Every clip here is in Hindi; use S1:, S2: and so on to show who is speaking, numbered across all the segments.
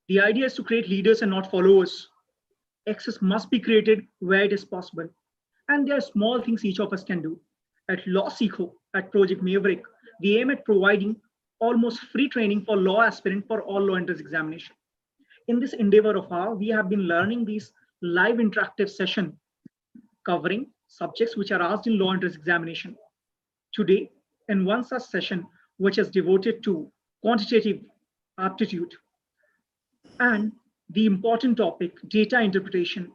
S1: The idea is to create leaders and not followers. Access must be created where it is possible. And there are small things each of us can do. At Law Seco, at Project Maverick, we aim at providing almost free training for law aspirant for all law entrance examination. In this endeavor of ours, we have been learning these live interactive session covering subjects which are asked in law entrance examination. Today, in one such session, which is devoted to quantitative aptitude and the important topic, data interpretation,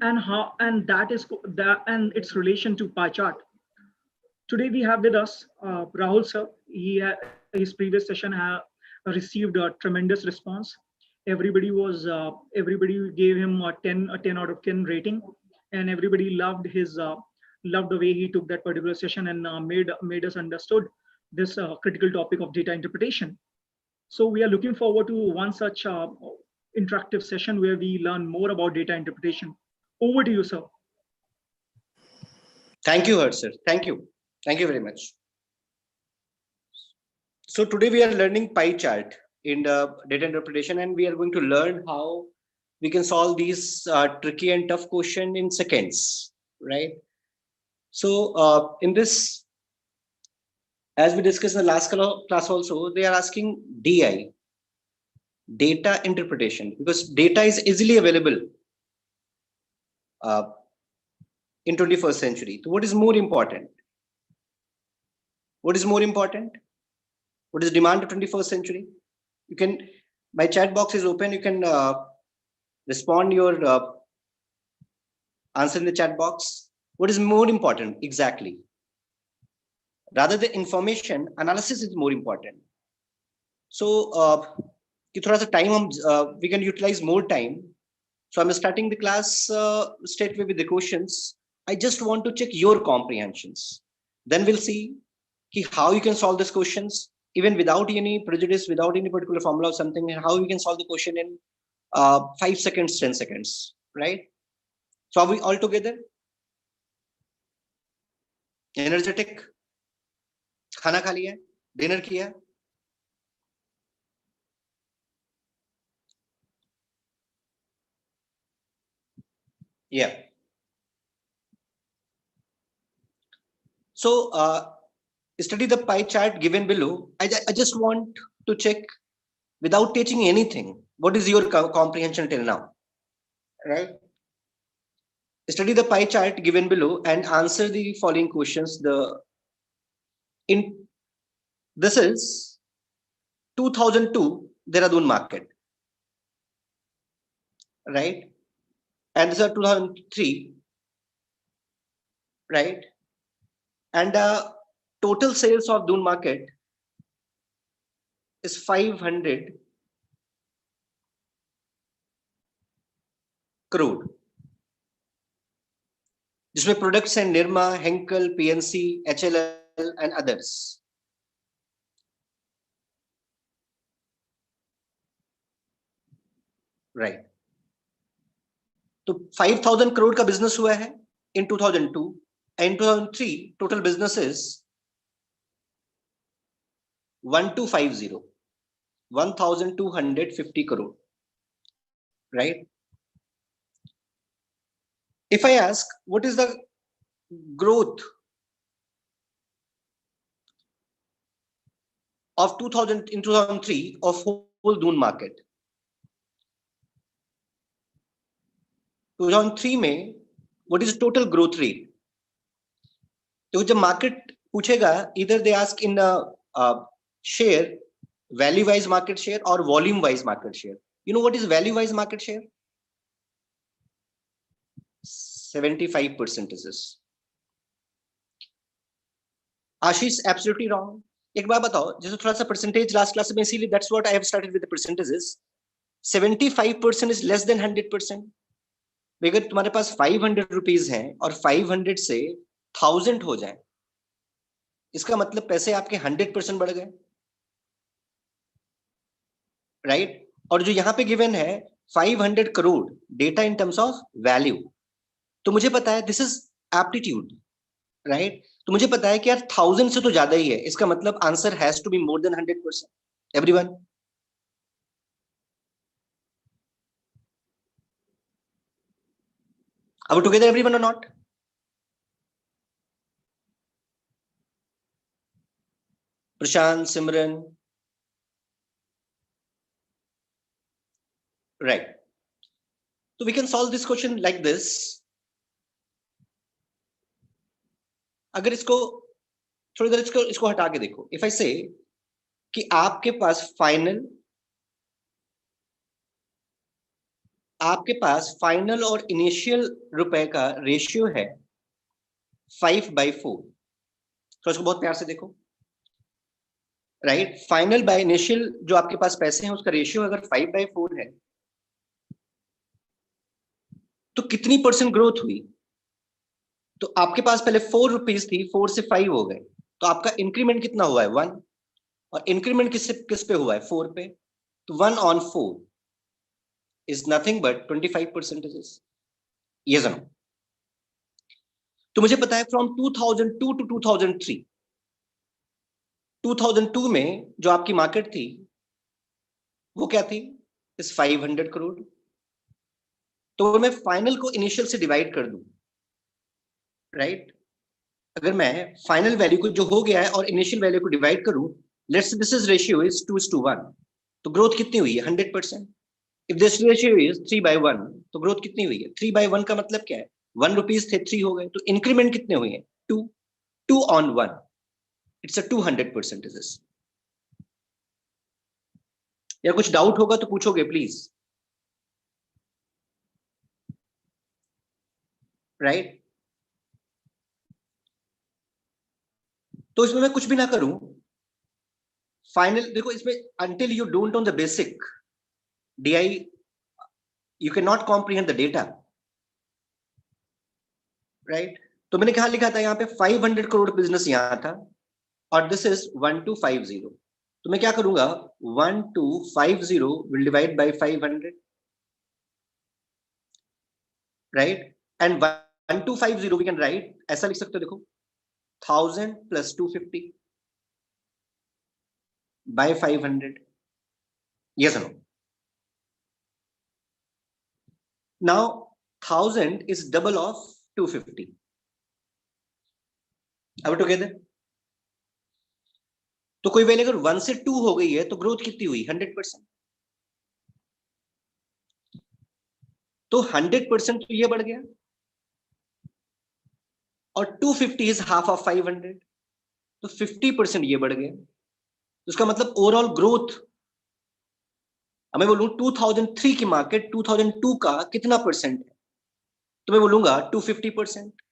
S1: and that is that and its relation to pie chart. Today we have with us Rahul sir. His previous session received a tremendous response. Everybody gave him a 10 out of 10 rating, and everybody loved the way he took that particular session and made us understood this critical topic of data interpretation. So we are looking forward to one such interactive session where we learn more about data interpretation. Over to you, sir.
S2: Thank you, Harsh sir. Thank you. Thank you very much. So today we are learning pie chart in the data interpretation, and we are going to learn how we can solve these tricky and tough question in seconds, right? So in this, as we discussed in the last class also, they are asking DI, data interpretation, because data is easily available in 21st century. So what is more important? What is more important? What is demand of 21st century? You can, my chat box is open. You can respond your answer in the chat box. What is more important exactly? Rather the information, analysis is more important. So we can utilize more time. So I'm starting the class straight away with the questions. I just want to check your comprehensions. Then we'll see how you can solve these questions, even without any prejudice, without any particular formula or something, and how you can solve the question in 5 seconds, 10 seconds, right? So are we all together? Energetic? खाना खा लिया? Dinner किया? Yeah. So study the pie chart given below. I just want to check without teaching anything. What is your comprehension till now? Right? Study the pie chart given below and answer the following questions. This is 2002 Dehradun market, right? And this is 2003, right? And total sales of Dune market is 500 crore. जिसमें products हैं Nirma, Henkel, PNC, HLL and others. Right. तो 5,000 crore का business हुआ है in 2002. In 2003, total business is 1250 crore, right? If I ask, what is the growth of 2003 of whole Dune market? 2003 में what is the total growth rate? तो जब market पूछेगा, either they ask in share, value wise market share or volume wise market share. You know what is value wise market share? 75% is. Ashish, absolutely wrong. एक बार बताओ, जैसे थोड़ा सा percentage last class में, इसीलिए that's what I have started with the percentages. 75% is less than 100%. अगर तुम्हारे पास 500 रुपीज हैं और 500 से 1000 हो जाए, इसका मतलब पैसे आपके 100% बढ़ गए, राइट? और जो यहाँ पे गिवन है 500 crore data in terms of value, तो मुझे पता है दिस इज एप्टीट्यूड, राइट? तो मुझे पता है कि यार 1000 से तो ज्यादा ही है, इसका मतलब answer has to be more than 100%. Everyone? Are we together, everyone, or not? Prashant, Simran. Right. So we can solve this question like this. अगर इसको थोड़ी देर इसको हटा के देखो. If I say कि आपके फाइनल और इनिशियल रुपए का रेशियो है 5/4. तो इसको बहुत प्यार से देखो. राइट, फाइनल बाय इनिशियल जो आपके पास पैसे हैं उसका रेशियो अगर 5/4 है तो कितनी % ग्रोथ हुई? तो आपके पास पहले 4 रुपीज थी, 4 से 5 हो गए, तो आपका इंक्रीमेंट कितना हुआ है? 1. और इंक्रीमेंट किस पे हुआ है? 4 पे. तो 1/4 is nothing but 25%. Yes or no? तो मुझे पता है फ्रॉम 2002 to 2003, 2002 में जो आपकी मार्केट थी वो क्या थी? इस 500 करोड़. तो मैं फाइनल को इनिशियल से डिवाइड कर दूं, राइट? अगर मैं फाइनल वैल्यू को जो हो गया है और इनिशियल वैल्यू को डिवाइड करूं, let's say this is ratio is 2:1, तो ग्रोथ कितनी हुई है? 100%. इफ दिस रेशियो इज 3/1, तो ग्रोथ कितनी हुई है? 3/1 का मतलब क्या है? 1 रुपीज थे, 3 हो गए, तो इंक्रीमेंट कितने हुए हैं? 2. 2 on 1, it's a 200%. Is this? या कुछ डाउट होगा तो पूछोगे प्लीज. राइट? तो इसमें मैं कुछ भी ना करूं, फाइनल देखो इसमें, until you don't know the basic DI, you cannot comprehend the data. Right? तो मैंने क्या लिखा था यहाँ पे? 500 करोड़ बिजनेस यहाँ था और दिस इज 1250. तो मैं क्या करूंगा? 1250 will divide by 500, right? And 1250 we can write ऐसा लिख सकते हो, देखो, 1000 plus 250 by 500. Yes or no? Now 1000 is double of 250. Are we together? तो कोई वैल्यू अगर 1 से 2 हो गई है तो ग्रोथ कितनी हुई? 100%. तो 100% तो ये बढ़ गया और 250 इज हाफ ऑफ 500, तो 50% ये बढ़ गया. तो इसका मतलब ओवरऑल ग्रोथ, मैं बोलूं 2003 की मार्केट 2002 का कितना % है, तो मैं बोलूंगा 250%.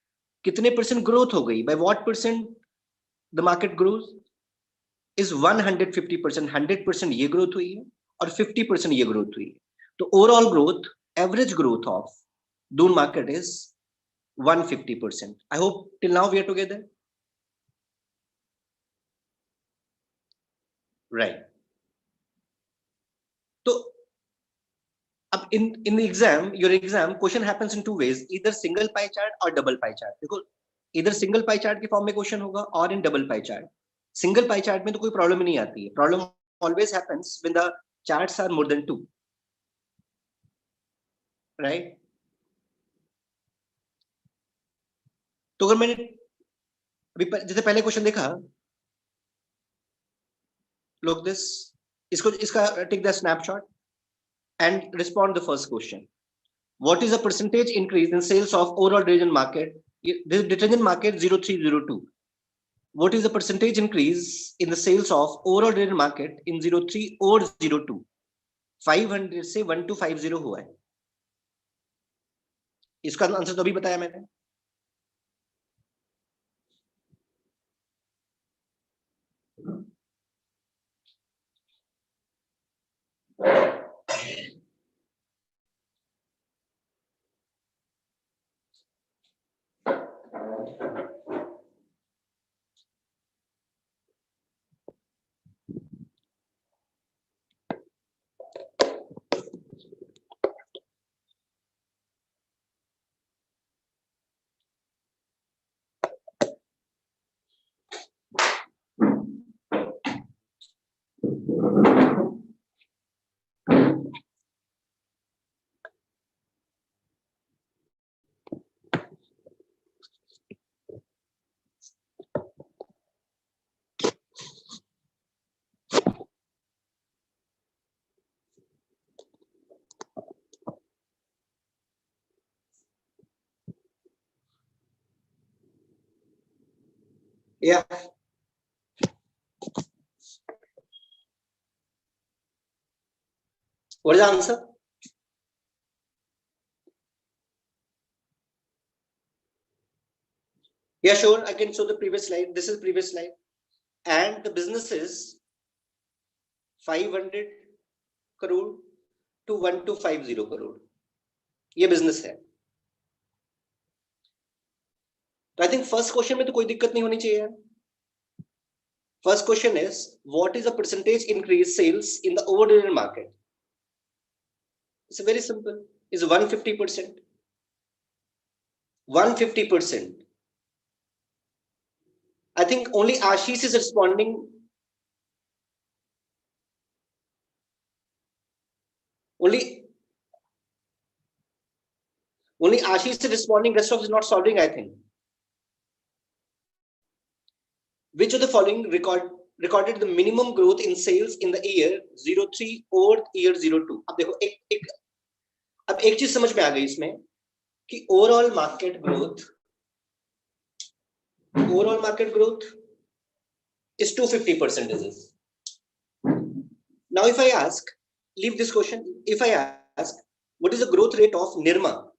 S2: कितने % ग्रोथ हो गई? By what % the market grows? Is 150%. 100% ये ग्रोथ हुई है और 50% ये ग्रोथ हुई है. तो overall growth, average growth of Doon market is 150%. I hope till now we are together. Right? तो अब in the exam, your exam question happens in 2 ways, either single pie chart or double pie chart. देखो, इधर सिंगल पाई चार्ट के फॉर्म में क्वेश्चन होगा और इन double pie chart. Single pie chart में तो कोई प्रॉब्लम नहीं आती है. Problem always happens when the charts are more than 2, right? तो अगर मैंने अभी जैसे पहले क्वेश्चन देखा, लुक दिस, इसका take the snapshot and respond the first question. What is the percentage increase in sales of overall detergent market? This detergent market 0302. What is the percentage increase in the sales of overall detergent market in 03 or 02? 500 से 1250 हुआ है. इसका आंसर तो अभी बताया मैंने. Yeah. What is the answer? Yeah, sure. I can show the previous slide. This is previous slide. And the business is 500 crore to 1250 crore. ये business है. तो I think first question में तो कोई दिक्कत नहीं होनी चाहिए. First question is, what is the percentage increase sales in the overall market? It's very simple. It's 150%. 150%. I think only Ashish is responding. Only Ashish is responding. Rest of is not solving, I think. Which of the following recorded the minimum growth in sales in the year 03 over year 02? अब देखो अब एक चीज समझ में आ गई इसमें कि overall market growth is 250%. Now if I ask, leave this question, if I ask what is the growth rate of Nirma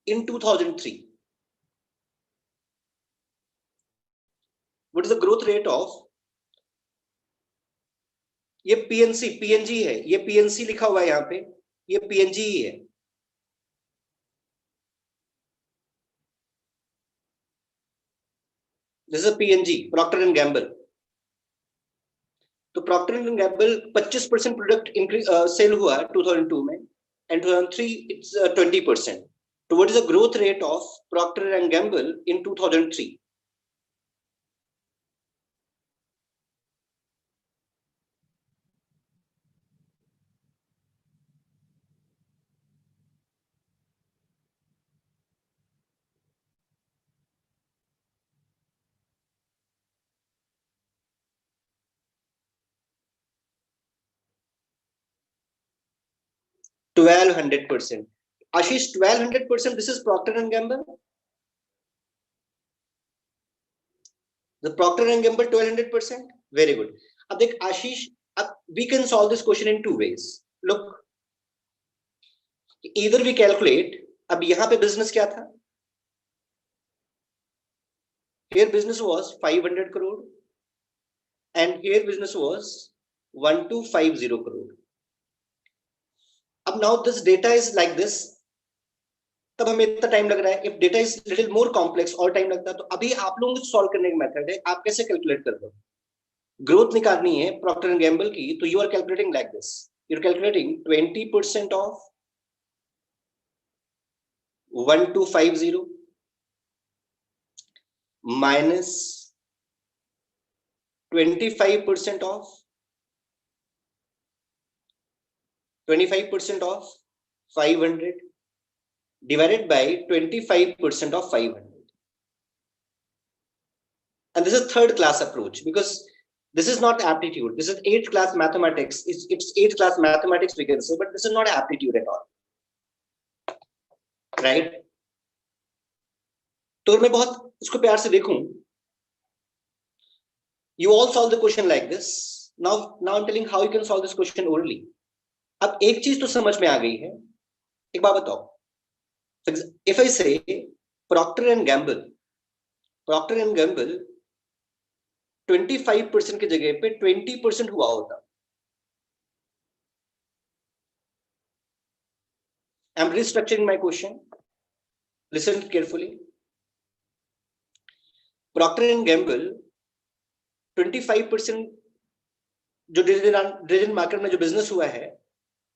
S2: in 2003? What is the growth rate of, ये PNG है, ये PNC लिखा हुआ है यहाँ पे, ये PNG ही है. This is a PNG, Procter and Gamble. तो Procter and Gamble 25% product increase sale हुआ 2002 में, and 2003 it's 20%. So what is the growth rate of Procter and Gamble in 2003? %1,200. Ashish, 1,200%. This is Procter and Gamble. The Procter and Gamble 1,200%. Very good. अब देख Ashish, we can solve this question in two ways. Look, either we calculate. अब यहाँ पे business क्या था? Here business was 500 crore, and here business was 1250 crore. अब now this data is like this. तब हमें इतना टाइम लग रहा है. If data is little more complex और टाइम लगता है, तो अभी आप लोगों को सॉल्व करने का मेथड है. आप कैसे कैलकुलेट करते हो? ग्रोथ निकालनी है Procter and Gamble की, तो you are calculating like this. You're calculating 20% of 1250 minus 25% of 500 divided by 25% of 500. And this is third class approach, because this is not aptitude. This is 8th class mathematics. It's 8th class mathematics, we can say, but this is not aptitude at all. Right? तो मैं बहुत इसको प्यार से देखूं. You all solve the question like this. Now I'm telling how you can solve this question orally. अब एक चीज तो समझ में आ गई है. एक बात बताओ. If I say Procter and Gamble 25% की जगह पे 20% हुआ होता. I'm restructuring my question. Listen carefully. Procter and Gamble 25% जो डिजिटल मार्केट में जो बिजनेस हुआ है,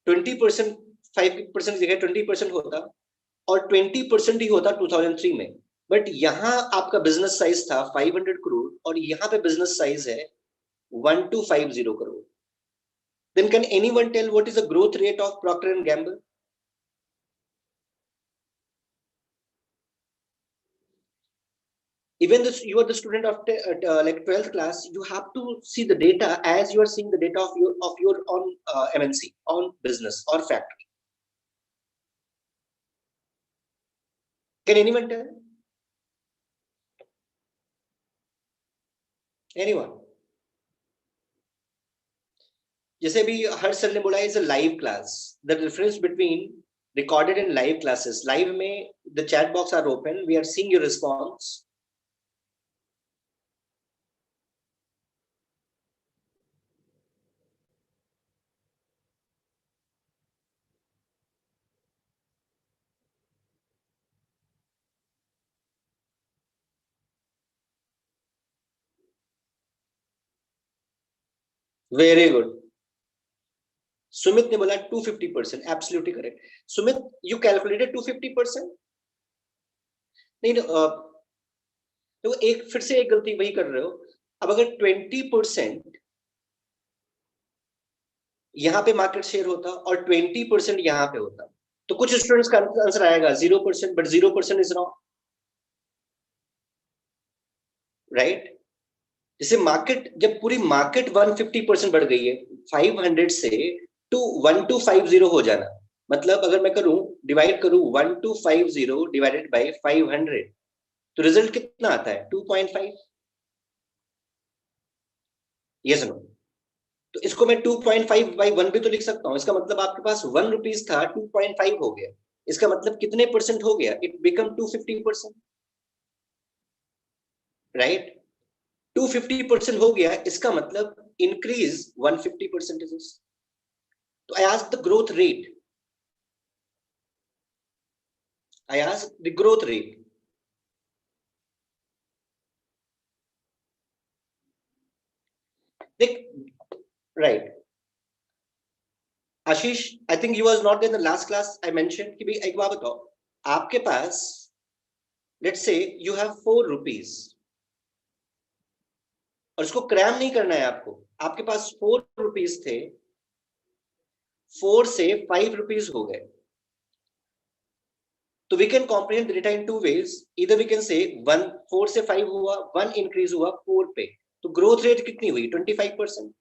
S2: 20% 5% की जगह 20% होता और 20% ही होता 2003 में. बट यहाँ आपका बिजनेस साइज था 500 करोड़ और यहाँ पे बिजनेस साइज है 1250 crore. Then can anyone tell what is the growth rate of Procter and Gamble? Even this, you are the student of like 12th class, you have to see the data as you are seeing the data of your own MNC, on business or factory. Can anyone tell? Anyone? जैसे भी हर सर ने बोला is a live class, the difference between recorded and live classes. Live में the chat box are open. We are seeing your response. Very good. Sumit ने बोला 250%. Absolutely correct. Sumit, you calculated 250%? नहीं, तो एक फिर से एक गलती वही कर रहे हो. अब अगर 20% यहाँ पे मार्केट शेयर होता और 20% यहाँ पे होता, तो कुछ स्टूडेंट्स का आंसर आएगा 0%, बट 0% इज रॉन्ग, राइट? जैसे मार्केट, जब पूरी मार्केट 150% बढ़ गई है 500 से टू 1250 हो जाना, मतलब अगर मैं करूं डिवाइड करूं 1250 डिवाइडेड बाय 500, तो रिजल्ट कितना आता है? 2.5. Yes no? तो इसको मैं 2.5 बाई 1 भी तो लिख सकता हूं. इसका मतलब आपके पास 1 रुपीज था, 2.5 हो गया. इसका मतलब कितने परसेंट हो गया? It become 250%, right? 250% हो गया, इसका मतलब इंक्रीज 150%. तो I asked the growth rate. I asked the growth rate. Right. Ashish, I think you was not there in the last class. I mentioned कि भाई एक बात बताओ, आपके पास let's say you have 4 rupees और इसको क्रैम नहीं करना है आपको. आपके पास 4 rupees थे, 4 से 5 rupees हो गए. तो we can comprehend the data in two ways. Either we can say 1 4 से 5 हुआ, 1 increase हुआ 4 पे, तो ग्रोथ रेट कितनी हुई? 25%.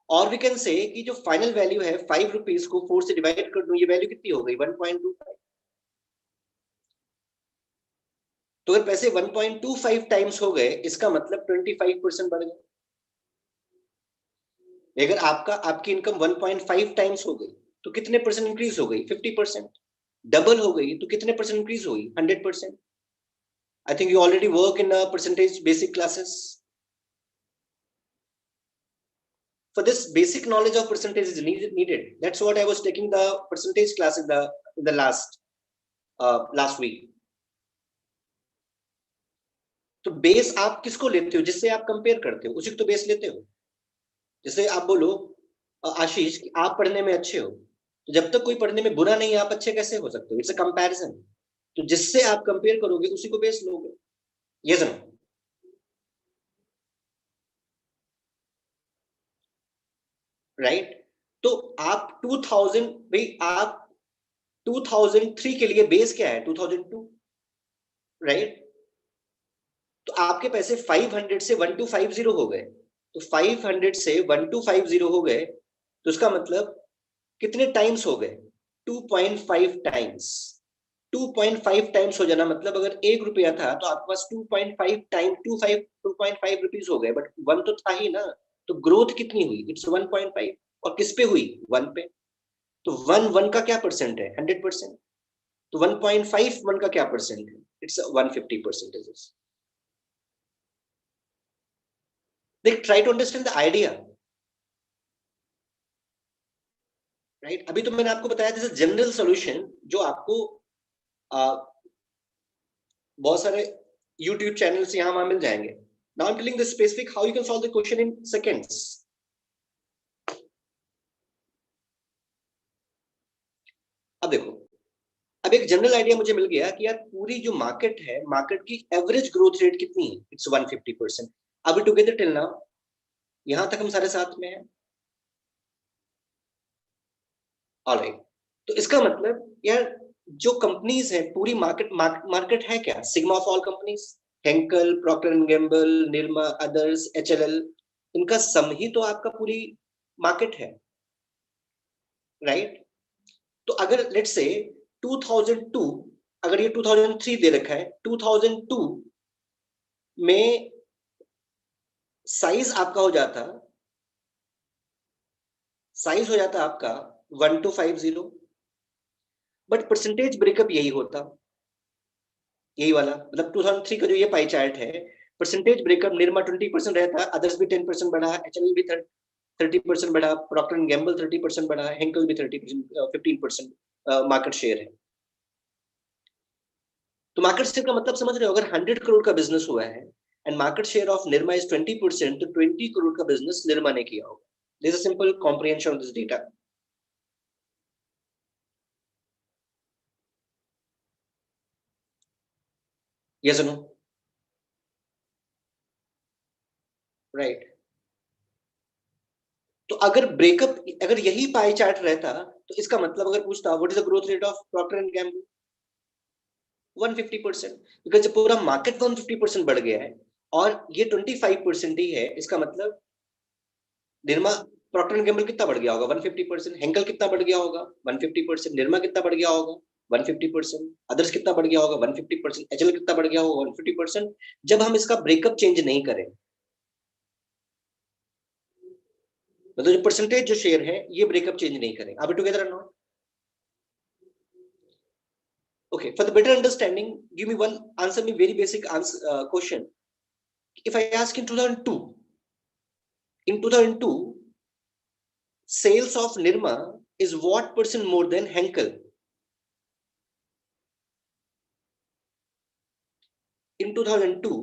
S2: और वी कैन से कि जो फाइनल वैल्यू है 5 रुपीज को 4 से डिवाइड कर दूं, ये वैल्यू कितनी हो गई? 1.25. तो अगर पैसे 1.25 टाइम्स हो गए, इसका मतलब 25% बढ़ गए. अगर आपकी इनकम 1.5 टाइम्स हो गई, तो कितने परसेंट इंक्रीज हो गई? 50%. डबल हो गई तो कितने परसेंट इंक्रीज हुई? 100%. I think you already work in percentage basic classes. For this basic knowledge of percentage is needed. That's what I was taking the percentage class in the last week. तो बेस आप किसको लेते हो? जिससे आप कंपेयर करते हो उसी को तो बेस लेते हो. जैसे आप बोलो आशीष कि आप पढ़ने में अच्छे हो, तो जब तक कोई पढ़ने में बुरा नहीं है, आप अच्छे कैसे हो सकते हो? It's a comparison. तो जिससे आप कंपेयर करोगे उसी को बेस लोगे. Yes no? राइट? तो आप 2000, भाई आप 2003 के लिए बेस क्या है? 2002, राइट? तो आपके पैसे 500 से 1250 हो गए, तो 500 से 1250 हो गए, तो उसका मतलब कितने टाइम्स हो गए? 2.5 टाइम्स. 2.5 टाइम्स हो जाना मतलब अगर 1 रुपया था तो आपके पास 2.5 टाइम 2.5 रुपीज हो गए, बट 1 तो था ही ना. तो ग्रोथ कितनी हुई? इट्स 1.5. और किस पे हुई? 1 पे. तो 1 का क्या परसेंट है? 100%. तो 1.5 1 का क्या परसेंट है? It's 150%. They try to understand the idea, right? अभी तो मैंने आपको बताया दिस इज जनरल सॉल्यूशन, जो आपको बहुत सारे YouTube चैनल्स यहाँ वहां मिल जाएंगे. Now I'm telling the specific how you can solve the question in seconds. अब देखो, अब एक जनरल आइडिया मुझे मिल गया कि यार पूरी जो मार्केट है, मार्केट की एवरेज ग्रोथ रेट कितनी है? इट्स 150%. अभी टुगेदर टिल नाउ, यहां तक हम सारे साथ में हैं. ऑलराइट. तो इसका मतलब यार जो कंपनीज है, पूरी मार्केट है क्या? Sigma of all companies, Henkel, Procter and Gamble, Nirma, others, H L L, इनका सम ही तो आपका पूरी मार्केट है, राइट? तो अगर लेट्स से 2002, अगर ये 2003 दे रखा है, 2002 में साइज आपका हो जाता, साइज हो जाता आपका 1250, बट परसेंटेज ब्रेकअप यही होता, यही वाला, मतलब 2003 का जो ये पाई चार्ट है, परसेंटेज ब्रेकअप निरमा 20% रहता, अदर्स भी 10% बढ़ा, एचएमएल भी 30% बढ़ा, प्रॉक्टर एंड गैम्बल 30% बढ़ा, हेंकल भी 30%, 15% मार्केट शेयर है। तो मार्केट शेयर का मतलब समझ रहे हो, अगर 100 करोड़ का बिजनेस हुआ है and market share of Nirma is 20%, तो 20 करोड़ का बिजनेस निरमा ने किया होगा। This is simple comprehension of this data. Yes और नो? राइट। तो अगर ब्रेकअप, अगर यही पाई चार्ट रहता, तो इसका मतलब अगर पूछता what is the growth rate of Procter and Gamble, 150%, because जब पूरा मार्केट 150% बढ़ गया है और ये 25% ही है, इसका मतलब निरमा, प्रॉक्टर एंड गैम्बल कितना बढ़ गया होगा, 150%, हेंकल कितना बढ़ गया होगा, 150%, निरमा कितना बढ़ गया होगा, 150%, अदर्स कितना बढ़ गया होगा, 150%, एचएल कितना बढ़ गया होगा, 150%, जब हम इसका ब्रेकअप चेंज नहीं करें, मतलब जो परसेंटेज जो शेयर है ये ब्रेकअप चेंज नहीं करें। आर वी टुगेदर और not? Okay, for the better understanding, give me one, answer me very basic answer, question. If I ask in 2002, in 2002, sales of Nirma is what percent more than Henkel? In 2002,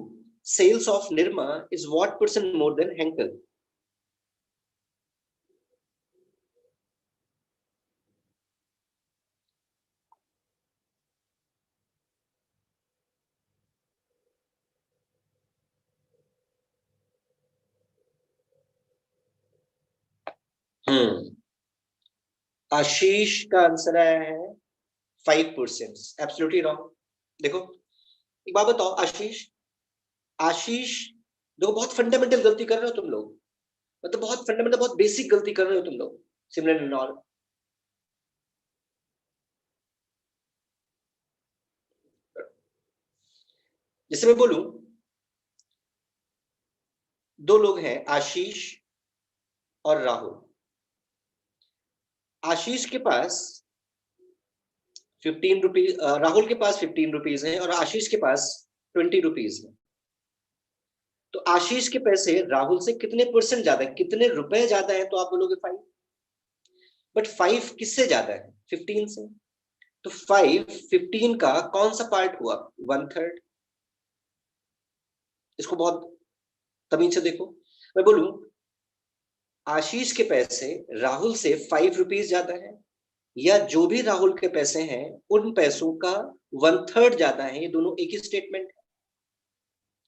S2: sales of Nirma is what percent more than Henkel? आशीष का आंसर आया है 5%, एब्सोल्युटली रॉन्ग। देखो एक बात बताओ, आशीष, आशीष देखो बहुत फंडामेंटल गलती कर रहे हो तुम लोग, मतलब बहुत फंडामेंटल, बहुत बेसिक गलती कर रहे हो तुम लोग, सिमरन एंड ऑल। जैसे मैं बोलूं, दो लोग हैं, आशीष और राहुल। आशीष के पास 15 रुपीज, राहुल के पास 15 रुपीज है और आशीष के पास 20 रुपीज है। तो आशीष के पैसे राहुल से कितने परसेंट ज्यादा है, कितने रुपए ज्यादा है? तो आप बोलोगे 5, बट 5 किससे ज्यादा है? 15 से। तो 5 15 का कौन सा पार्ट हुआ? 1/3। इसको बहुत तमीज से देखो। मैं बोलूं आशीष के पैसे राहुल से 5 रुपीज ज्यादा है, या जो भी राहुल के पैसे हैं उन पैसों का 1/3 ज्यादा है, ये दोनों एक ही स्टेटमेंट है,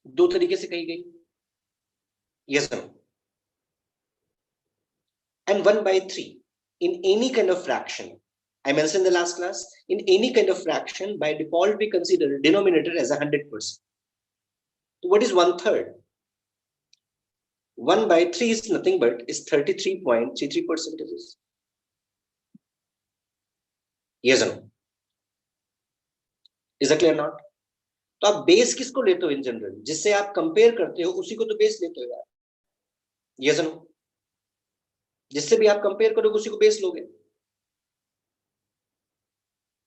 S2: दो तरीके से कही गई। Yes no? And 1/3 in any kind of fraction, I mentioned in the last class, in any kind of fraction by default we consider denominator as 100%. So what is 1/3? 1/3 is nothing but is 33.33%. Yes or no? Is that clear or not? तो आप बेस किसको लेते हो इन जनरल? जिससे आप कंपेयर करते हो उसी को तो बेस लेते हो यार। यस और नो? जिससे भी आप कंपेयर करोगे उसी को बेस लोगे,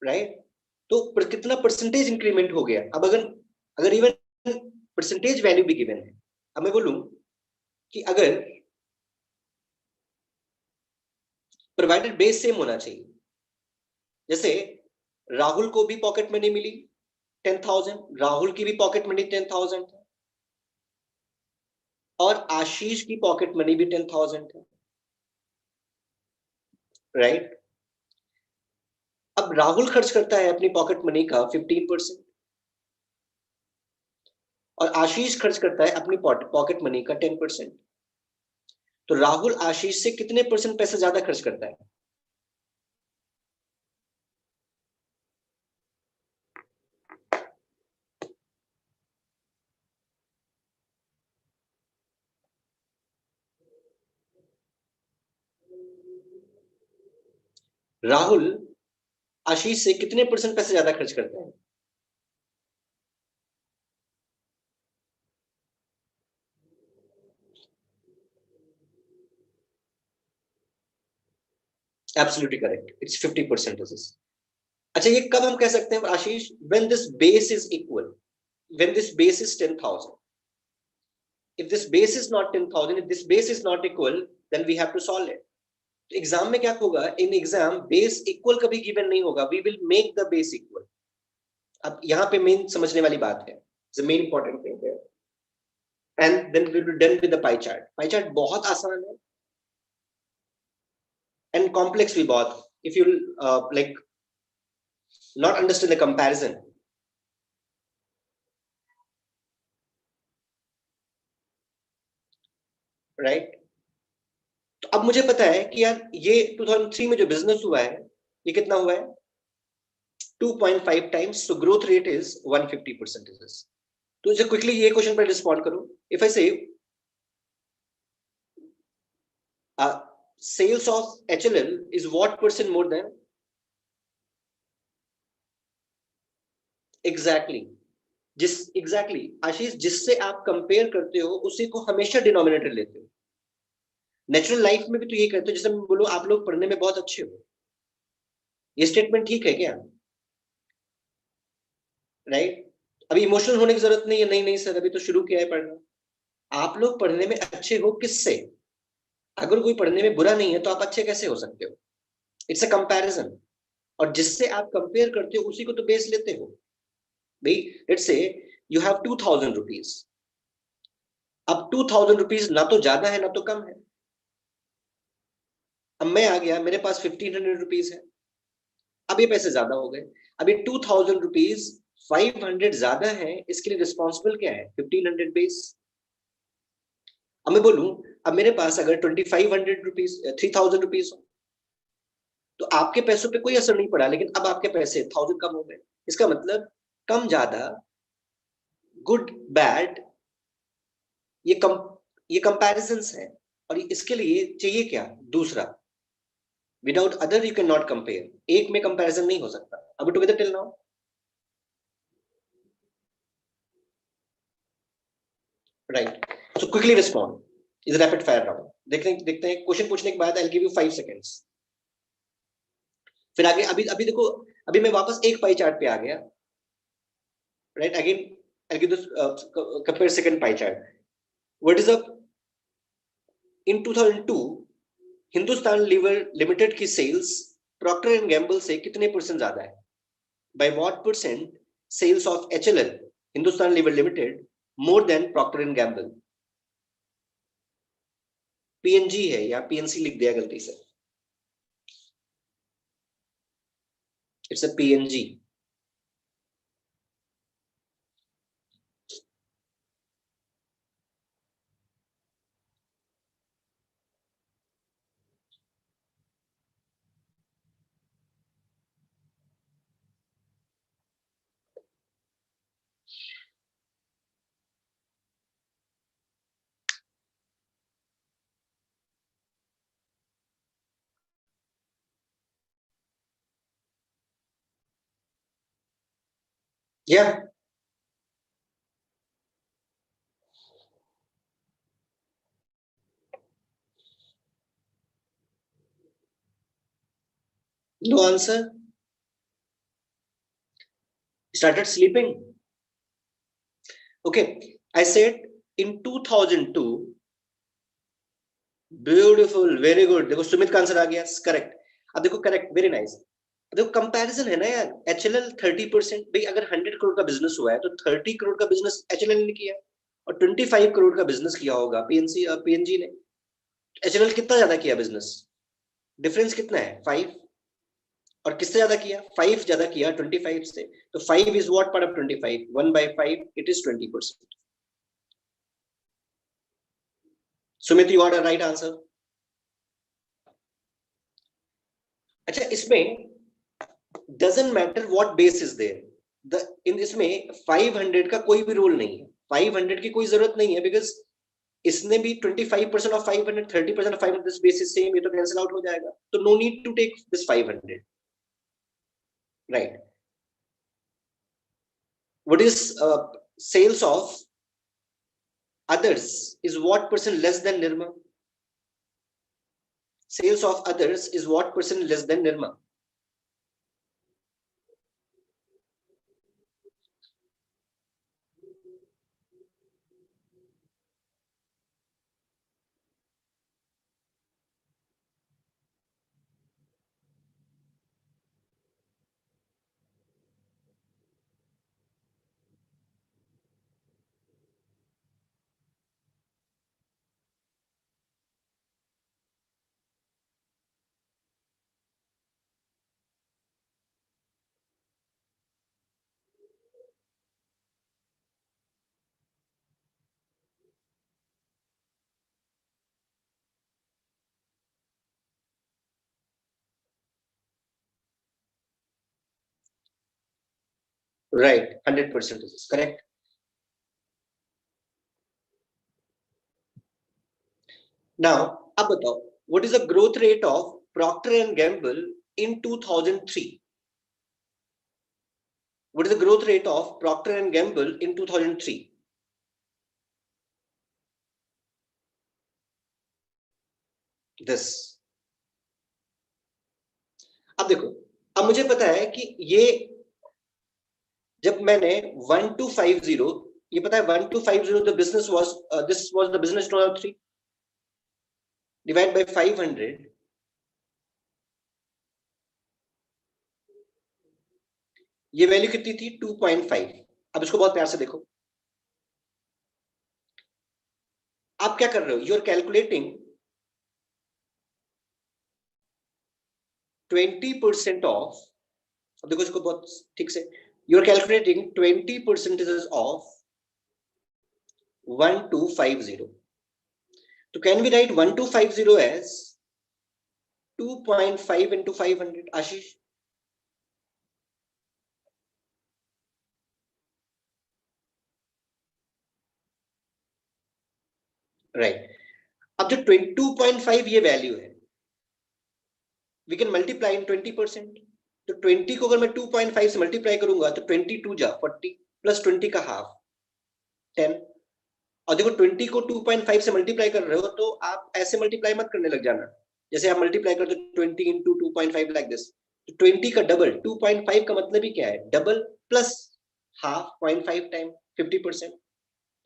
S2: राइट? तो कितना परसेंटेज इंक्रीमेंट हो गया? अब अगर इवन परसेंटेज वैल्यू भी गिवन है, अब मैं बोलूं कि अगर प्रोवाइडेड बेस सेम होना चाहिए, जैसे राहुल को भी पॉकेट मनी मिली 10,000, राहुल की भी पॉकेट मनी 10,000 है और आशीष की पॉकेट मनी भी 10,000 है, राइट? अब राहुल खर्च करता है अपनी पॉकेट मनी का 15% और आशीष खर्च करता है अपनी पॉकेट मनी का 10%। तो राहुल आशीष से कितने परसेंट पैसा ज्यादा खर्च करता है? राहुल आशीष से कितने परसेंट पैसे ज्यादा खर्च करता है? Absolutely correct, it's 50%. अच्छा, ये कब हम कह सकते हैं Ashish? When this base is equal, when this base is 10,000. if this base is not 10,000, if this base is not equal, then we have to solve it. तो एग्जाम में क्या होगा? इन एग्जाम बेस इक्वल कभी गिवन नहीं होगा, we will make the base equal. अब यहाँ पे मेन समझने वाली बात है, the main important thing here. And then we will be done with the pie chart. Pie chart बहुत आसान है and complex भी बहुत. If you like not understand the comparison, right? तो अब मुझे पता है कि यार ये 2003 में जो बिजनेस हुआ है ये कितना हुआ है? 2.5 times. So growth rate is 150%. तो जब क्विकली ये क्वेश्चन पर रिस्पॉन्ड करो. इफ आई से sales of HLL is what percent more than? Exactly. आशीष, जिससे आप कंपेयर करते हो उसी को हमेशा डिनोमिनेटर लेते हो. नेचुरल लाइफ में भी तो ये करते हो. जैसे मैं बोलूं आप लोग पढ़ने में बहुत अच्छे हो, ये स्टेटमेंट ठीक है क्या? राइट? अभी इमोशनल होने की जरूरत नहीं है. नहीं सर, अभी तो शुरू किया है पढ़ना. आप लोग पढ़ने में अच्छे हो किससे? अगर कोई पढ़ने में बुरा नहीं है तो आप अच्छे कैसे हो सकते हो? It's a comparison. और जिससे आप कंपेयर करते हो उसी को तो बेस लेते हो भाई. Let's say you have 2,000 rupees. अब 2,000 रुपीज ना तो ज्यादा है ना तो कम है. अब मैं आ गया, मेरे पास 1,500 रुपीज है. अब ये पैसे ज्यादा हो गए. अब ये 2,000 रुपीज 500 ज्यादा है, इसके लिए रिस्पॉन्सिबल क्या है? 1,500 बेस. अब मैं बोलूं, अब मेरे पास अगर 2,500 रुपीज 3,000 रुपीज हो तो आपके पैसों पे कोई असर नहीं पड़ा, लेकिन अब आपके पैसे 1,000 कम हो गए. इसका मतलब कम ज्यादा, गुड बैड, ये कंपैरिजंस है. और इसके लिए चाहिए क्या? दूसरा. Without other you can not compare. एक में कंपैरिजन नहीं हो सकता. अब together till now. Right. So quickly respond. Is rapid fire round. देखते हैं क्वेश्चन पूछने के बाद I will give you 5 seconds. फिर आगे अभी देखो, अभी मैं वापस एक पाई चार्ट पे आ गया. Right, again I give this compare second pie chart. What is up? In 2002 Hindustan Lever Limited की सेल्स प्रॉक्टर एंड गैम्बल से कितने परसेंट ज्यादा है? By what percent sales of HLL Hindustan Lever Limited more than Procter and Gamble? PNG है या PNC लिख दिया गलती से. इट्स अ PNG. Yeah. No answer. Started sleeping. Okay, I said in 2002. Beautiful, very good. देखो सुमित का आंसर आ गया, करेक्ट. अब देखो करेक्ट, वेरी नाइस. देखो कंपैरिजन है ना यार. HLL 30%. भाई अगर 100 करोड़ का बिजनेस हुआ है तो 30 करोड़ का बिजनेस HLL ने किया और 25 करोड़ का बिजनेस किया होगा PNG ने. HLL कितना ज्यादा किया बिजनेस? डिफरेंस कितना है? 5. और किससे ज्यादा किया? 5 ज्यादा किया 25 से. तो 5 is what part of 25? 1/5, it is 20%. Sumit, you are the right answer. अच्छा, इसमें doesn't matter what base is there. in इसमें 500 का कोई भी रोल नहीं है. 500 की कोई जरूरत नहीं है बिकॉज इसने भी 25% of 500, 30% of 500, this base is same. ये तो कैंसिल आउट हो जाएगा. तो no need to take this 500. Right. What is sales of others is what percent less than Nirma? sales of others is what percent less than Nirma? Right, 100% is correct. Now, अब बताओ, what is the growth rate of Procter and Gamble in 2003? What is the growth rate of Procter and Gamble in 2003? This. अब देखो, अब मुझे पता है कि ये जब मैंने 1250, ये पता है 1250 the business was this was the business 2003 divide by 500, ये वैल्यू कितनी थी 2.5. अब इसको बहुत प्यार से देखो, आप क्या कर रहे हो, यू आर कैलकुलेटिंग 20% ऑफ, अब देखो इसको बहुत ठीक से, यू आर कैलकुलेटिंग 20% ऑफ 1250. तो can we write 1250 as 2.5 into 500? Ashish, right. अब जो 2.5 ये वैल्यू है, वी कैन मल्टीप्लाई इन 20%. तो 20 को अगर मैं 2.5 से मल्टीप्लाई करूंगा तो 22 जा 40 प्लस 20 का हाफ 10. और देखो 20 को 2.5 से मल्टीप्लाई कर रहे हो तो आप ऐसे मल्टीप्लाई मत करने लग जाना, जैसे आप मल्टीप्लाई करते हो 20 into 2.5 लाइक दिस. तो 20 का डबल 2.5 का मतलब ही क्या है, डबल प्लस हाफ 0.5 टाइम 50%.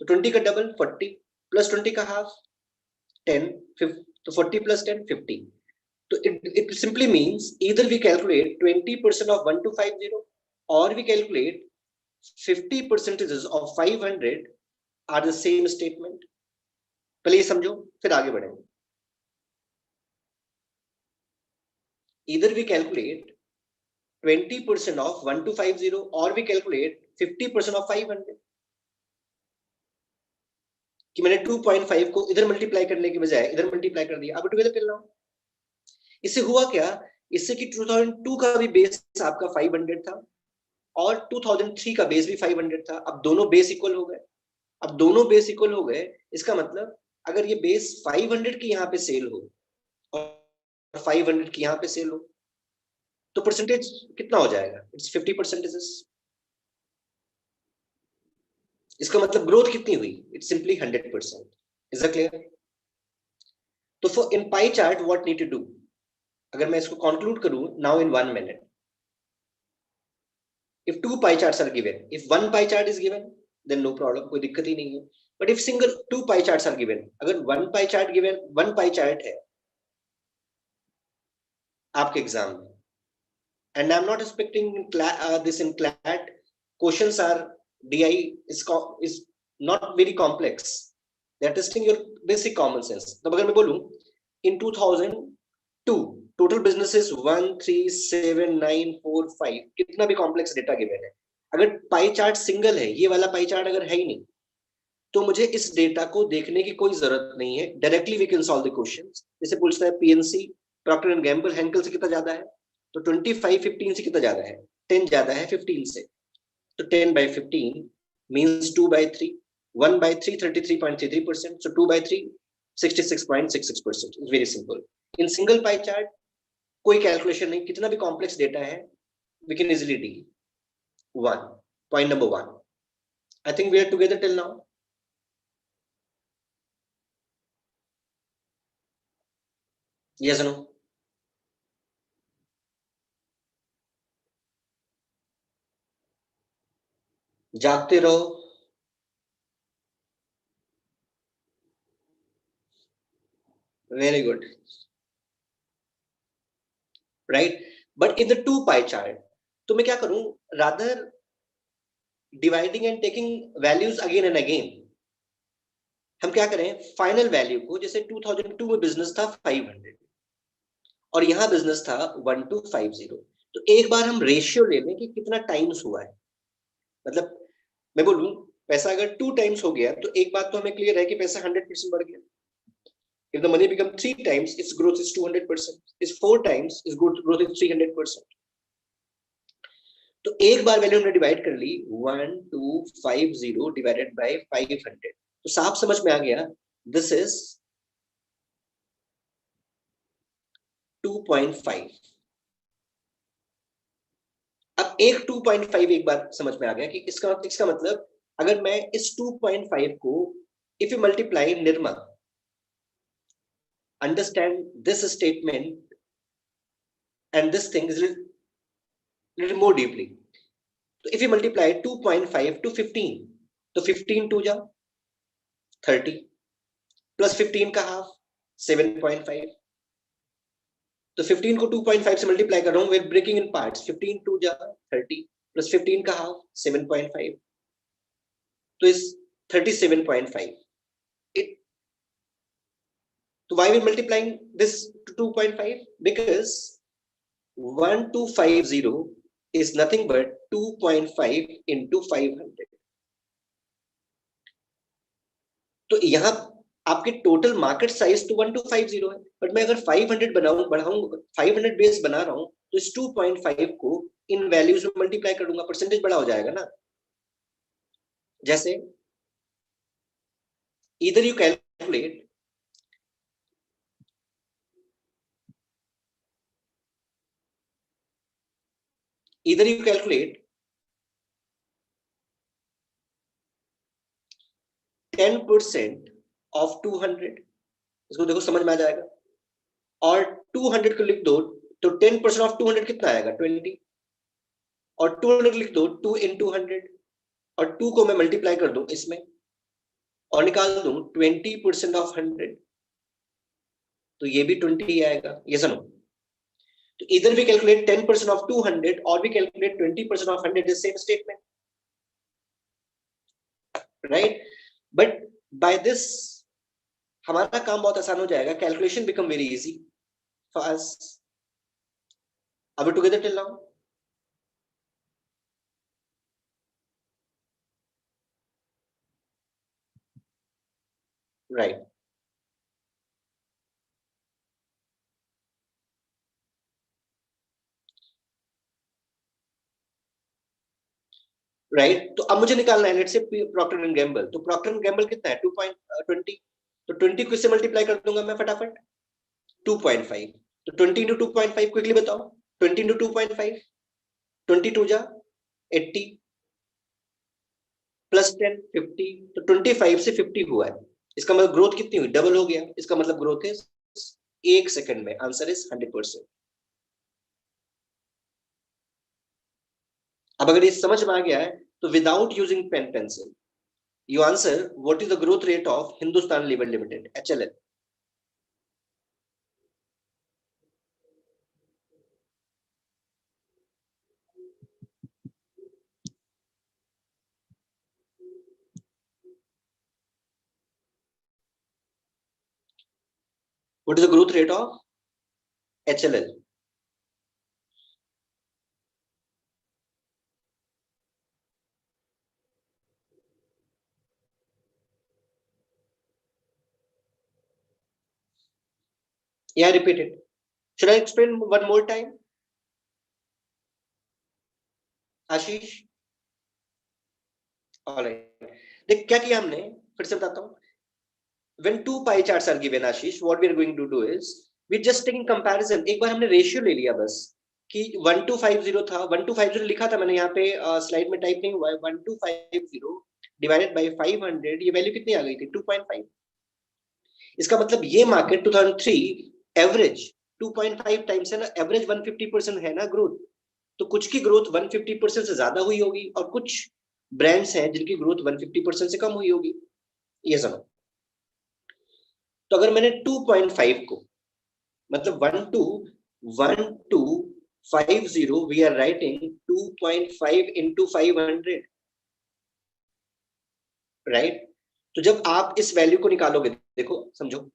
S2: तो 20 का डबल 40 प्लस 20 का हाफ 10, तो 40 plus 10 50. So it simply means either we calculate 20% of 1250 or we calculate 50% of 500 are the same statement. पहले ये समझो फिर आगे बढ़ेंगे. Either we calculate 20% of 1250 or we calculate 50% of 500. कि मैंने 2.5 को इधर मल्टीप्लाई करने के बजाय इधर मल्टीप्लाई कर दिया. अब टुगेदर कर रहा हूं. इससे हुआ क्या, इससे कि 2002 का भी बेस आपका 500 था और 2003 का बेस भी 500 था. अब दोनों बेस इक्वल हो गए. अब दोनों बेस इक्वल हो गए, इसका मतलब अगर ये बेस 500 की यहाँ पे सेल हो और 500 की यहाँ पे सेल हो तो परसेंटेज कितना हो जाएगा, इट्स 50%. इसका मतलब ग्रोथ कितनी हुई, it's simply 100%. Is that clear? तो for in pie chart what need to do, अगर मैं इसको कंक्लूड करूं now in 1 minute, if 2 pie charts are given, if 1 pie chart is given then no problem, कोई दिक्कत ही नहीं है. But if single 2 pie charts are given, अगर 1 pie chart given, 1 pie chart है आपके एग्जाम में, and I'm not expecting this in CLAT, questions are DI is not very complex, they are testing your basic common sense. तो अगर मैं बोलूं in 2002 टोटल बिजनेसेस 1 3 7 9 4 5, कितना भी कॉम्प्लेक्स डेटा गिवन है, अगर पाई चार्ट सिंगल है, ये वाला पाई चार्ट अगर है ही नहीं, तो मुझे इस डेटा को देखने की कोई जरूरत नहीं है. Directly we can solve the questions. जैसे पूछता है PNC, Procter and Gamble, Henkel से कितना ज्यादा है, तो 25 15 से कितना ज्यादा है, 10 ज्यादा है 15 से. तो 10 by 15 means 2 by 3, 1 by 3 33.33%, so 2 by 3 66.66%. It's very simple. In single pie chart कोई कैलकुलेशन नहीं, कितना भी कॉम्प्लेक्स डेटा है we can easily deal. Point number 1. I think we are together till now. Yes or no? जागते रहो, very good, right. But in the 2 pie chart तो मैं क्या करूं, rather dividing and taking values again and again, हम क्या करें, फाइनल वैल्यू को, जैसे 2002 में बिजनेस था 500 और यहाँ बिजनेस था 1250, तो एक बार हम रेशियो ले लें कि कितना टाइम्स हुआ है। मतलब मैं बोलूं पैसा अगर 2 टाइम्स हो गया तो एक बात तो हमें क्लियर है कि पैसा 100% बढ़ गया। If the money become 3 times, its growth is 200%. Is 4 times, its growth is 300%. तो एक बार वैल्यू हमने डिवाइड कर ली 1250 डिवाइडेड बाय 500, तो साफ समझ में आ गया दिस इज 2.5। अब एक 2.5 एक बार समझ में आ गया कि इसका मतलब अगर मैं इस 2.5 को if you multiply Nirma, understand this statement and this thing is little more deeply. So if you multiply 2.5 to 15, तो 15 2 जा 30 प्लस 15 का हाफ 7.5, तो 15 को 2.5 से मल्टीप्लाई कर रहा हूं, we're breaking in parts, 15 2 जा 30 प्लस 15 का हाफ 7.5, तो इस 37.5 it, so why we multiplying this to 2.5? Because 1250 is nothing but 2.5 into 500. तो यहाँ आपके टोटल मार्केट साइज तो 1250 है, बट मैं अगर 500 बढ़ाऊं 500 बेस बना रहा हूं तो इस 2.5 को इन वैल्यूज में मल्टीप्लाई कर दूंगा, परसेंटेज बड़ा हो जाएगा ना। जैसे इधर यू कैलकुलेट इधर यू कैलकुलेट 10% ऑफ 200, इसको देखो समझ में आ जाएगा, और 200 को लिख दो तो 10% ऑफ 200 कितना आएगा 20, और 200 लिख दो 2 into 100 और 2 को मैं मल्टीप्लाई कर दूं इसमें और निकाल दूं 20% ऑफ 100, तो ये भी 20 आएगा, ये सुनो। तो इधर भी कैलकुलेट 10% ऑफ 200 और भी calculate 20% off 100, is same statement, right. But by this हमारा काम बहुत आसान हो जाएगा, calculation become very easy for us. Are we together till now? Right. Right, तो अब मुझे निकालना है let's say Procter and Gamble, तो प्रॉक्टर एंड गैम्बल कितना है 2.20, तो 20 को इससे मल्टीप्लाई कर दूंगा मैं फटाफट 2.5, तो 20 into 2.5 क्विकली बताओ, 20 into 2.5 22 जा 80 प्लस 10 50, तो 25 से 50 हुआ है, इसका मतलब ग्रोथ कितनी हुई, डबल हो गया, इसका मतलब ग्रोथ इज 1 सेकंड में, आंसर इज 100%। अब अगर ये समझ में आ गया है तो without using pen pencil you answer what is the growth rate of Hindustan Lever Limited, HLL? What is the growth rate of HLL? Yeah, repeat it. Should I explain one more time? Ashish, alright. देख क्या किया हमने, फिर से बताता हूँ। When two pie charts are given, Ashish, what we are going to do is we just taking comparison. एक बार हमने रेशियो ले लिया बस कि 1250 था, 1250 लिखा था मैंने यहाँ पे स्लाइड में टाइप नहीं हुआ है, 1250 डिवाइडेड बाय 500, ये वैल्यू कितनी आ गई थी 2.5। इसका मतलब ये मार्केट 2003 एवरेज 2.5 टाइम्स है ना, एवरेज 150% है ना ग्रोथ, तो कुछ की ग्रोथ 150% से ज्यादा हुई होगी और कुछ ब्रांड्स हैं जिनकी ग्रोथ 150% से कम हुई होगी, ये समझ। तो अगर मैंने 2.5 को मतलब 1250 we are writing 2.5 into 500, right. तो जब आप इस वैल्यू को निकालोगे, देखो समझो,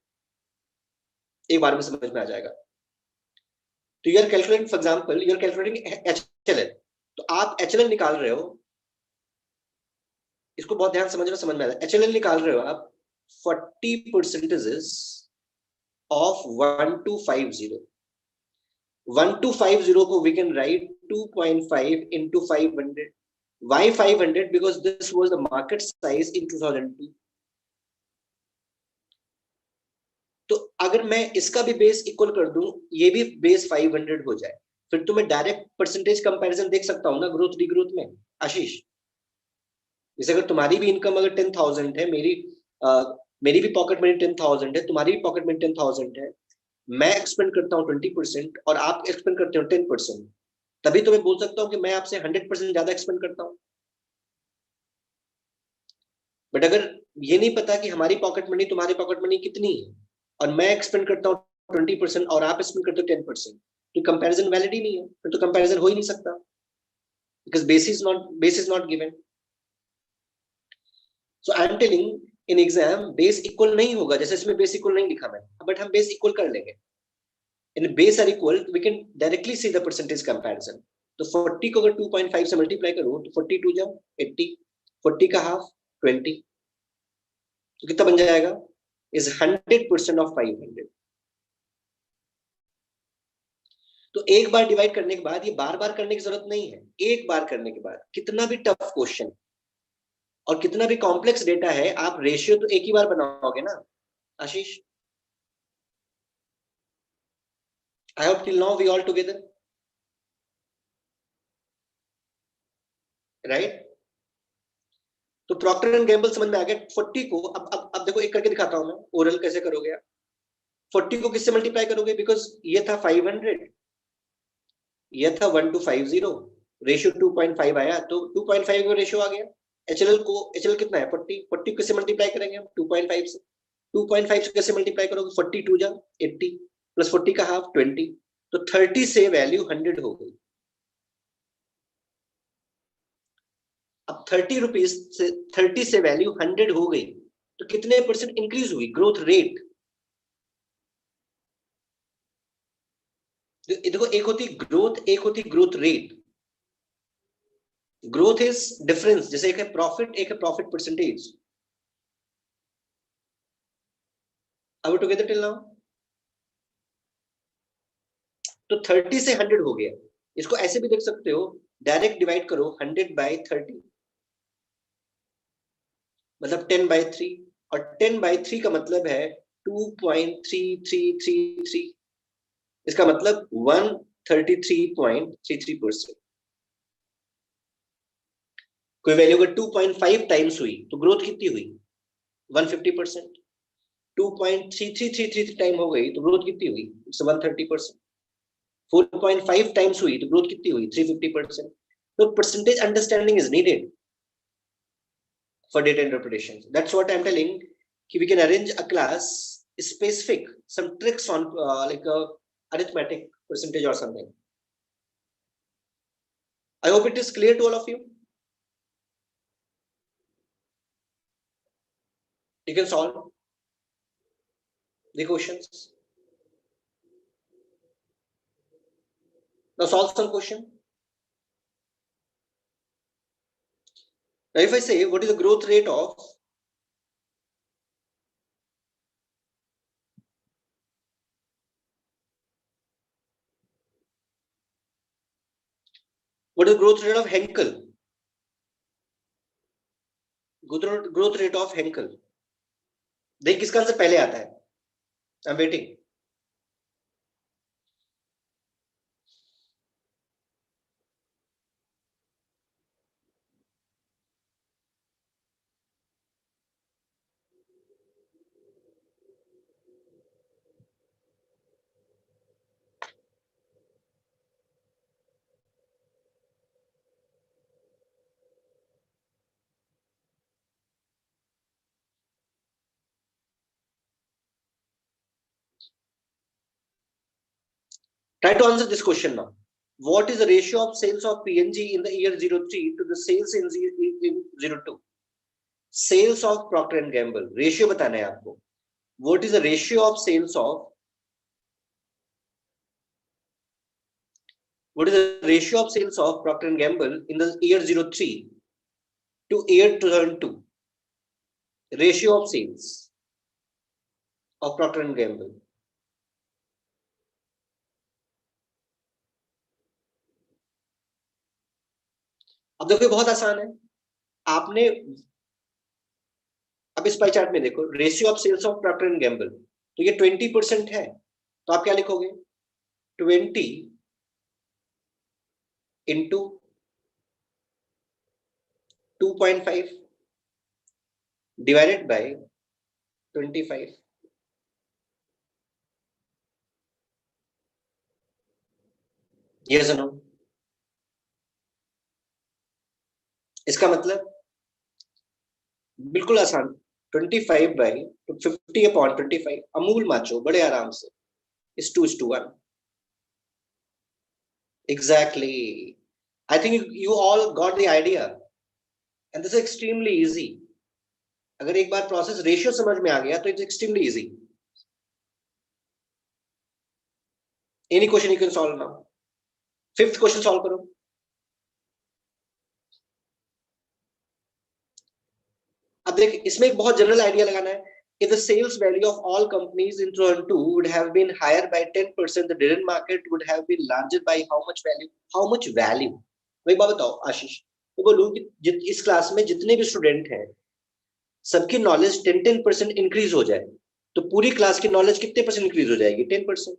S2: एक बार में समझ में आ जाएगा। तो you are calculating, for example you are calculating HLL, तो आप एचएलएल निकाल रहे हो, इसको बहुत ध्यान समझना, समझ में आ जाए। एचएलएल निकाल रहे हो आप 40% ऑफ 1250। 1250 को we can write 2.5 into 500. Why 500? Because this was the market size in 2002. तो अगर मैं इसका भी बेस इक्वल कर दूं, ये भी बेस 500 हो जाए, फिर तो मैं डायरेक्ट परसेंटेज कंपैरिजन देख सकता हूं ना ग्रोथ रीग्रोथ में। आशीष, जैसे अगर तुम्हारी भी इनकम अगर 10,000 है, मेरी भी पॉकेट मनी 10,000 है, तुम्हारी भी पॉकेट मनी 10,000 है, मैं एक्सपेंड करता हूँ 20% और आप एक्सपेंड करते हो 10%, तभी तो मैं बोल सकता हूँ कि मैं आपसे 100% ज्यादा एक्सपेंड करता हूँ। बट अगर ये नहीं पता कि हमारी पॉकेट मनी तुम्हारी पॉकेट मनी कितनी है, और मैं एक्सपेंड करता हूँ 20% और आप एक्सपेंड करते हो 10%, तो कंपैरिजन वैलिड ही नहीं है, फिर तो कंपैरिजन हो ही नहीं सकता, because base is not given. So I am telling, in exam base equal नहीं होगा, जैसे इसमें बेस इक्वल नहीं लिखा मैं, बट हम बेस इक्वल कर लेंगे। In base are equal, we can directly see the percentage comparison. तो 40 को अगर 2.5 से मल्टीप्लाई करो तो 42 जाओ 80, 40 का हाफ 20, तो कितना बन जाएगा? Is 100% of 500। तो एक बार डिवाइड करने के बाद ये बार बार करने की जरूरत नहीं है, एक बार करने के बाद कितना भी टफ क्वेश्चन और कितना भी कॉम्प्लेक्स डेटा है, आप रेशियो तो एक ही बार बनाओगे ना Ashish. I hope till now we all together, right. तो प्रॉक्टर एंड गैम्बल समझ में आ गया। 40 को अब देखो एक करके दिखाता हूं मैं, ओरल कैसे करोगे आप। 40 को किससे मल्टीप्लाई करोगे, बिकॉज ये था 500, ये था 1250, रेशियो 2.5 आया, तो 2.5 का रेशियो आ गया। एचएलएल कितना है? 40, 40 किससे मल्टीप्लाई करेंगे हम? 2.5 से। 2.5 से कैसे मल्टीप्लाई करोगे? 42 जा 80 प्लस 40 का हाफ 20, तो 30 से वैल्यू 100 हो गई। अब 30 रुपीज से 30 से वैल्यू 100 हो गई, तो कितने परसेंट इंक्रीज हुई ग्रोथ रेट? देखो, एक होती ग्रोथ, एक होती growth rate. Growth is difference, जैसे एक है प्रॉफिट, एक है प्रॉफिट परसेंटेज। अब टुगेदर टिल नाउ, तो 30 से 100 हो गया। इसको ऐसे भी देख सकते हो, डायरेक्ट डिवाइड करो 100/30, मतलब 10/3, और 10/3 का मतलब है 2.3333। इसका मतलब 133.33%। कोई वैल्यू अगर 2.5 टाइम्स हुई तो ग्रोथ कितनी हुई? 150%। 2.3333 टाइम हो गई तो ग्रोथ कितनी हुई? इट्स 130%। 4.5 टाइम्स हुई तो ग्रोथ कितनी हुई? 350%। तो percentage understanding is needed for data interpretation. That's what I'm telling. We can arrange a class specific, some tricks on like arithmetic percentage or something. I hope it is clear to all of you. You can solve the questions. Now solve some question. Now if I say what is the growth rate of Henkel? Growth rate of Henkel. देख किसका आंसर पहले आता है? I'm waiting. Try to answer this question now. What is the ratio of sales of P&G in the year 03 to the sales in 02? Sales of Procter and Gamble. Ratio बताना है आपको. What is the ratio of sales of? What is the ratio of sales of Procter and Gamble in the year 03 to year 2002? Ratio of sales of Procter and Gamble. अब देखो बहुत आसान है. आपने अब इस पाई चार्ट में देखो ratio of sales of Procter and Gamble, तो ये 20% है, तो आप क्या लिखोगे? 20 इंटू 2.5 डिवाइडेड बाय 25. यस और नो? इसका मतलब बिल्कुल आसान, 25 बाय 50 अपॉन 25. अमूल माचो बड़े आराम से is 2:1. Exactly. I think you all got the idea, and this is extremely easy. अगर एक बार प्रोसेस रेशियो समझ में आ गया तो it's extremely easy. Any question you can solve now. 5th question solve करो. अब देख, इसमें एक बहुत जनरल आइडिया लगाना है. If the sales value of all companies in 2002 would have been higher by 10%, the Didon market would have been larger by how much value? How much value? वही बात बताओ आशीष. तो बोलूं कि इस क्लास में जितने भी स्टूडेंट हैं सबकी नॉलेज 10% इंक्रीज हो जाए तो पूरी क्लास की नॉलेज कितने परसेंट इंक्रीज हो जाएगी? 10%.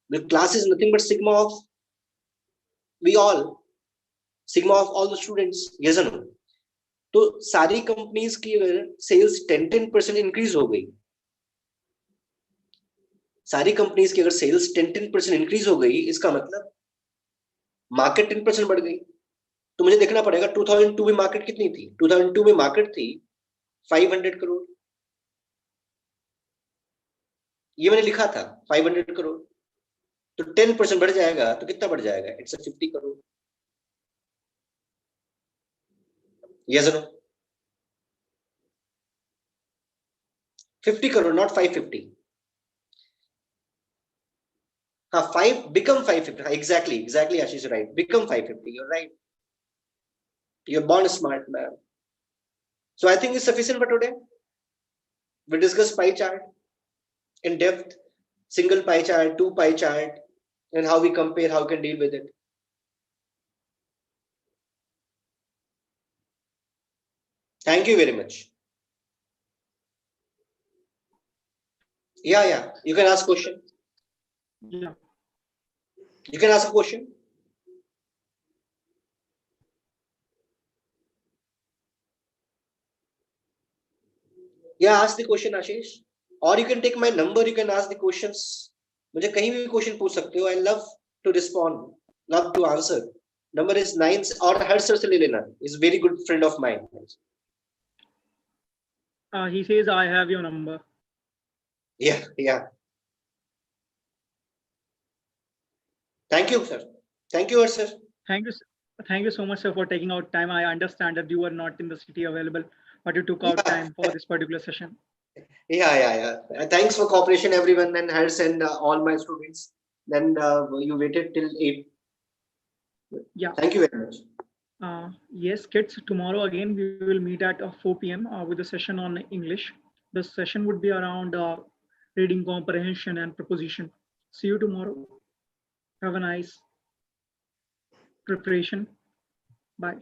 S2: The class is nothing but sigma of we all, sigma of all the students. Yes or no? तो सारी कंपनीज की अगर सेल्स 10% इंक्रीज हो गई, सारी कंपनीज की अगर सेल्स 10% इंक्रीज हो गई, इसका मतलब मार्केट 10% बढ़ गई. तो मुझे देखना पड़ेगा 2002 में मार्केट कितनी थी. 2002 में मार्केट थी 500 करोड़. ये मैंने लिखा था 500 करोड़. तो 10% बढ़ जाएगा तो कितना बढ़ जाएगा? It's 50 crore. Yes or no? 50 crore, not 550. हाँ, 5 become 550. Exactly, Ashish, right. Become 550. You're right. You're born smart, man. So I think it's sufficient for today. We discussed pie chart in depth, single pie chart, 2 pie chart, and how we compare, how we can deal with it. Thank you very much. Yeah. You can ask question.
S1: Yeah.
S2: You can ask a question. Yeah, ask the question, Ashish. Or you can take my number, you can ask the questions. मुझे कहीं भी क्वेश्चन पूछ सकते हो. I love to respond, love to answer. Number is 9 और हर सर से ले लेना. Is very good friend of mine.
S1: He says I have your number.
S2: Yeah. Thank you, sir. Thank you, sir.
S1: Thank you so much, sir, for taking out time. I understand that you were not in the city available, but you took out time for this particular session.
S2: Yeah. Thanks for cooperation, everyone, and Hers and all my students. Then you waited till 8.
S1: Yeah.
S2: Thank you very much.
S1: Yes, kids, tomorrow again we will meet at 4 p.m. With a session on English. The session would be around reading comprehension and preposition. See you tomorrow. Have a nice preparation. Bye.